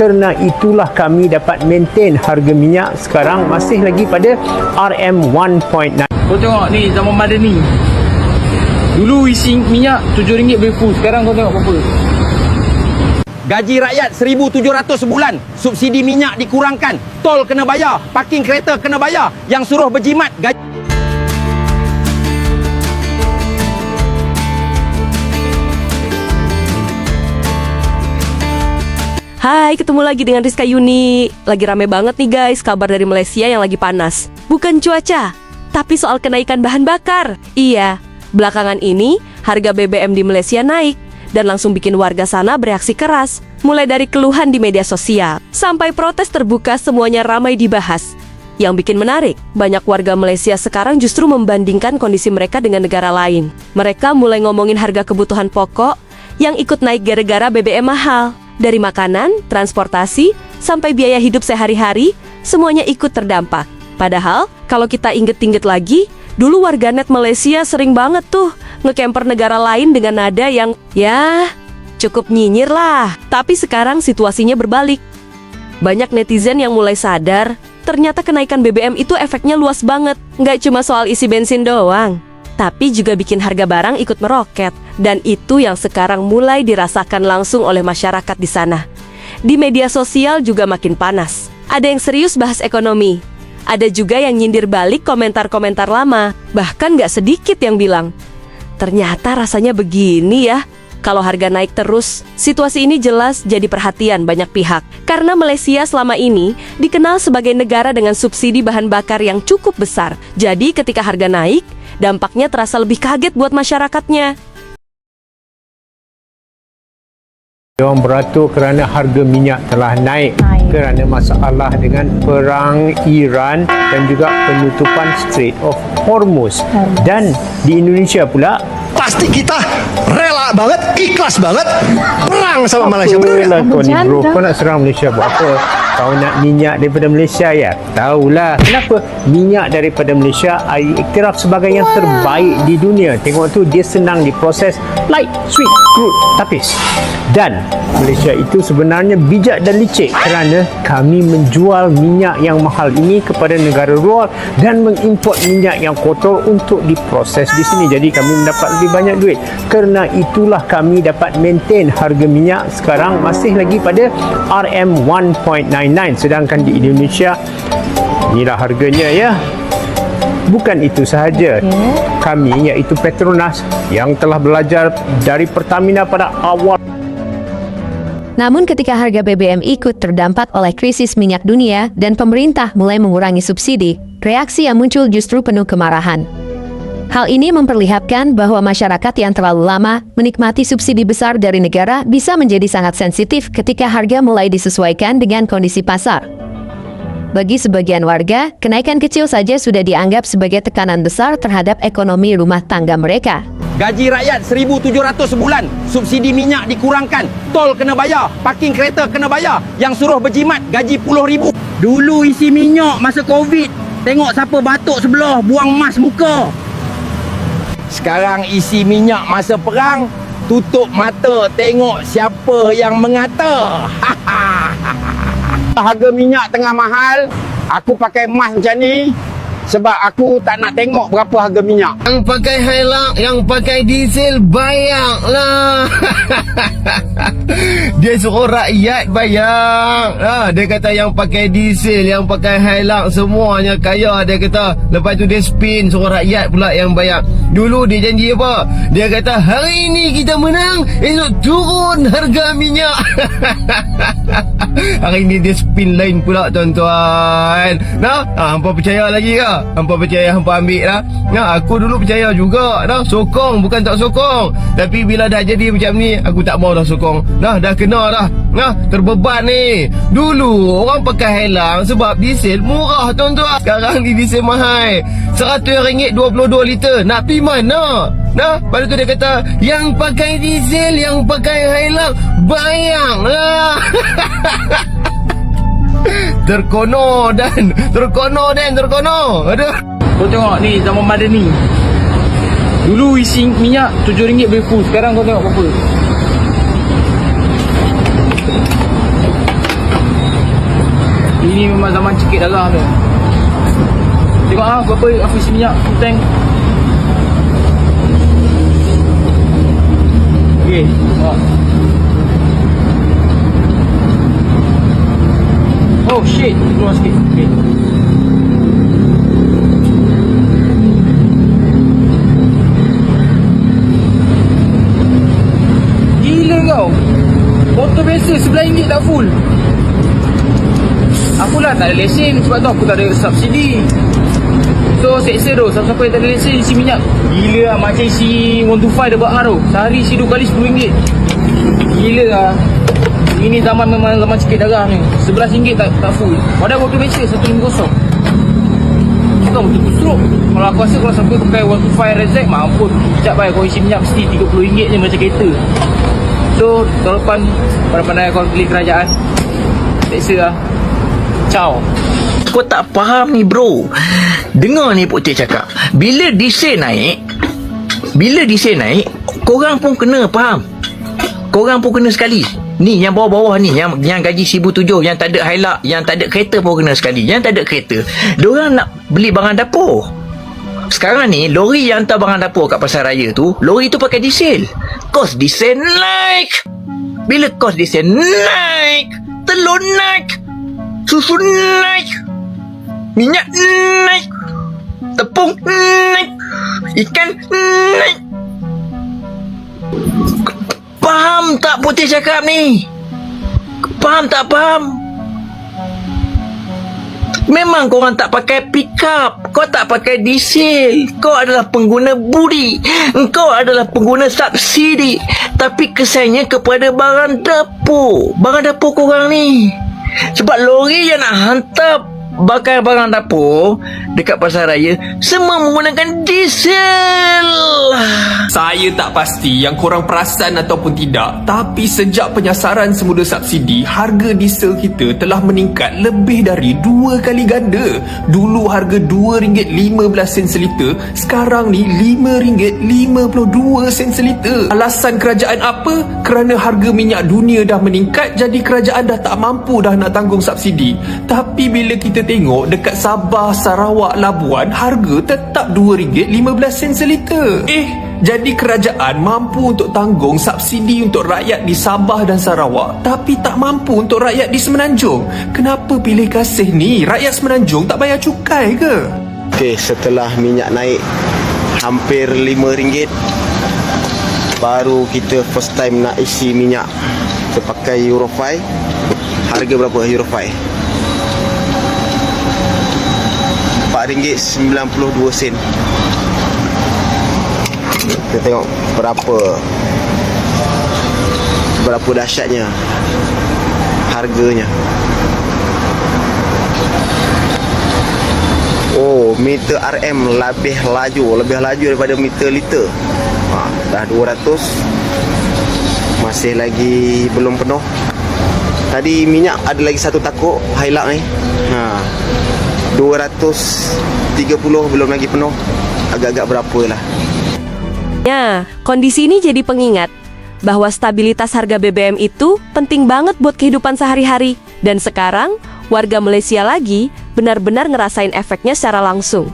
Kerana itulah kami dapat maintain harga minyak sekarang masih lagi pada RM1.9. Kau tengok ni zaman Madani. Dulu isi minyak RM7 boleh full. Sekarang kau tengok berapa? Gaji rakyat 1,700 sebulan. Subsidi minyak dikurangkan. Tol kena bayar. Parking kereta kena bayar. Yang suruh berjimat gaji. Hai, ketemu lagi dengan Rizka Yuni. Lagi rame banget nih guys, kabar dari Malaysia yang lagi panas. Bukan cuaca, tapi soal kenaikan bahan bakar. Iya, belakangan ini harga BBM di Malaysia naik dan langsung bikin warga sana bereaksi keras. Mulai dari keluhan di media sosial sampai protes terbuka, semuanya ramai dibahas. Yang bikin menarik, banyak warga Malaysia sekarang justru membandingkan kondisi mereka dengan negara lain. Mereka mulai ngomongin harga kebutuhan pokok yang ikut naik gara-gara BBM mahal. Dari makanan, transportasi, sampai biaya hidup sehari-hari, semuanya ikut terdampak. Padahal, kalau kita inget-inget lagi, dulu warganet Malaysia sering banget tuh nge-camper negara lain dengan nada yang, ya, cukup nyinyir lah. Tapi sekarang situasinya berbalik. Banyak netizen yang mulai sadar, ternyata kenaikan BBM itu efeknya luas banget. Nggak cuma soal isi bensin doang, tapi juga bikin harga barang ikut meroket. Dan itu yang sekarang mulai dirasakan langsung oleh masyarakat di sana. Di media sosial juga makin panas. Ada yang serius bahas ekonomi. Ada juga yang nyindir balik komentar-komentar lama. Bahkan nggak sedikit yang bilang, ternyata rasanya begini ya. Kalau harga naik terus, situasi ini jelas jadi perhatian banyak pihak. Karena Malaysia selama ini dikenal sebagai negara dengan subsidi bahan bakar yang cukup besar. Jadi ketika harga naik, dampaknya terasa lebih kaget buat masyarakatnya. Diorang beratur kerana harga minyak telah naik kerana masalah dengan perang Iran dan juga penutupan Strait of Hormuz. Dan di Indonesia pula, pasti kita rela banget, ikhlas banget perang sama Malaysia. Betul lah kau ni bro, kau nak serang Malaysia buat apa? Kau nak minyak daripada Malaysia ya? Tahulah kenapa minyak daripada Malaysia iktiraf sebagai yang terbaik di dunia. Tengok tu, dia senang diproses, light, sweet, crude, tapis. Dan Malaysia itu sebenarnya bijak dan licik kerana kami menjual minyak yang mahal ini kepada negara luar dan mengimport minyak yang kotor untuk diproses di sini. Jadi kami mendapat lebih banyak duit. Kerana itulah kami dapat maintain harga minyak sekarang masih lagi pada RM1.99. Sedangkan di Indonesia, inilah harganya ya. Bukan itu sahaja, kami iaitu Petronas yang telah belajar dari Pertamina pada awal. Namun ketika harga BBM ikut terdampak oleh krisis minyak dunia dan pemerintah mulai mengurangi subsidi, reaksi yang muncul justru penuh kemarahan. Hal ini memperlihatkan bahwa masyarakat yang terlalu lama menikmati subsidi besar dari negara bisa menjadi sangat sensitif ketika harga mulai disesuaikan dengan kondisi pasar. Bagi sebagian warga, kenaikan kecil saja sudah dianggap sebagai tekanan besar terhadap ekonomi rumah tangga mereka. Gaji rakyat 1,700 sebulan. Subsidi minyak dikurangkan. Tol kena bayar. Parking kereta kena bayar. Yang suruh berjimat gaji RM10,000. Dulu isi minyak masa Covid. Tengok siapa batuk sebelah, buang mask muka. Sekarang isi minyak masa perang, tutup mata tengok siapa yang mengata. Harga minyak tengah mahal, aku pakai mask macam ni sebab aku tak nak tengok berapa harga minyak. Yang pakai Hilux, yang pakai diesel, bayarlah. Dia suruh rakyat bayar. Dia kata yang pakai diesel, yang pakai Hilux semuanya kaya. Dia kata, lepas tu dia spin, suruh rakyat pula yang bayar. Dulu dia janji apa? Dia kata hari ini kita menang, esok turun harga minyak. Hari ini dia spin lain pula tuan-tuan. Nah, hampa percaya lagi ke? Hampa percaya, hampa ambil lah. Nah, aku dulu percaya juga. Nah, sokong bukan tak sokong. Tapi bila dah jadi macam ni, aku tak mau dah sokong. Nah, dah kena dah. Nah, terbeban ni. Dulu orang pakai helang sebab diesel murah tuan-tuan. Sekarang ni diesel mahal. RM100 22 liter. Nak pergi mana? Nah, lepas tu dia kata, yang pakai diesel, yang pakai Hilux, bayarlah. Terkono. Aduh. Kau tengok ni zaman Madani. Dulu isi minyak RM7 boleh full. Sekarang kau tengok berapa? ini memang zaman cekik darah tu. Tengok berapa aku isi minyak full tank. Okay, oh shit, keluar sikit. Okay. Gila kau. Motor biasa RM11 tak full. Aku lah tak ada lesen sebab tu aku tak ada subsidi. So seksa tu, siapa-siapa yang tak ada lesen isi minyak. Gila lah, macam isi 125 dah buat tu. Sehari isi 2 kali RM10. Gila lah. Ini zaman memang zaman sikit darah ni. RM11 tak full. Padahal motor biasa 150. Bukan motor kusruk. Kalau aku rasa kalau sampai pakai 125 RZ, mampus. Sekejap bayar kau isi minyak mesti RM30 je macam kereta. So tahun depan pandai-pandai kau beli kerajaan. Seksa lah. Ciao. Kau tak faham ni bro. Dengar ni Pok Cik cakap, bila diesel naik, korang pun kena faham. Korang pun kena sekali. Ni yang bawah-bawah ni, yang gaji 1,700, yang tak ada Hilux, yang tak ada kereta pun kena sekali. Yang tak ada kereta, diorang nak beli barang dapur. Sekarang ni lori yang hantar barang dapur kat pasar raya tu, lori tu pakai diesel. Kos diesel naik. Bila kos diesel naik, telur naik, susu naik, minyak naik, tepung naik, ikan naik. Faham tak Putih cakap ni? Faham tak faham? Memang korang tak pakai pick up, kau tak pakai diesel, kau adalah pengguna budi, kau adalah pengguna subsidi, tapi kesannya kepada barang dapur korang ni. Sebab lori yang nak hantar barang dapur dekat pasar raya semua menggunakan diesel. Saya tak pasti yang korang perasan ataupun tidak, tapi sejak penyasaran semula subsidi, harga diesel kita telah meningkat lebih dari 2 kali ganda. Dulu harga RM2.15 seliter, sekarang ni RM5.52 seliter. Alasan kerajaan apa? Kerana harga minyak dunia dah meningkat, jadi kerajaan dah tak mampu dah nak tanggung subsidi. Tapi bila kita tengok dekat Sabah, Sarawak, Labuan, harga tetap RM2.15 seliter. Jadi kerajaan mampu untuk tanggung subsidi untuk rakyat di Sabah dan Sarawak, tapi tak mampu untuk rakyat di Semenanjung. Kenapa pilih kasih ni? Rakyat Semenanjung tak bayar cukai ke? Okey, setelah minyak naik hampir RM5, baru kita first time nak isi minyak. Kita pakai Euro 5. Harga berapa Euro 5? RM4.92. Kita tengok berapa dahsyatnya harganya. Oh, meter RM lebih laju daripada meter liter. Dah 200. Masih lagi belum penuh. Tadi minyak ada lagi satu takuk Hilux ni. 230 belum lagi penuh. Agak-agak berapa lah. Ya, kondisi ini jadi pengingat bahwa stabilitas harga BBM itu penting banget buat kehidupan sehari-hari. Dan sekarang, warga Malaysia lagi benar-benar ngerasain efeknya secara langsung.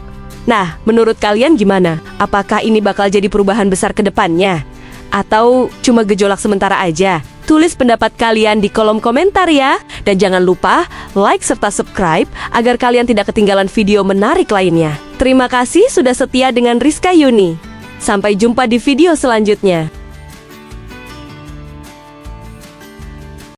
Nah, menurut kalian gimana? Apakah ini bakal jadi perubahan besar ke depannya? Atau cuma gejolak sementara aja? Tulis pendapat kalian di kolom komentar ya. Dan jangan lupa like serta subscribe agar kalian tidak ketinggalan video menarik lainnya. Terima kasih sudah setia dengan Rizka Yuni. Sampai jumpa di video selanjutnya.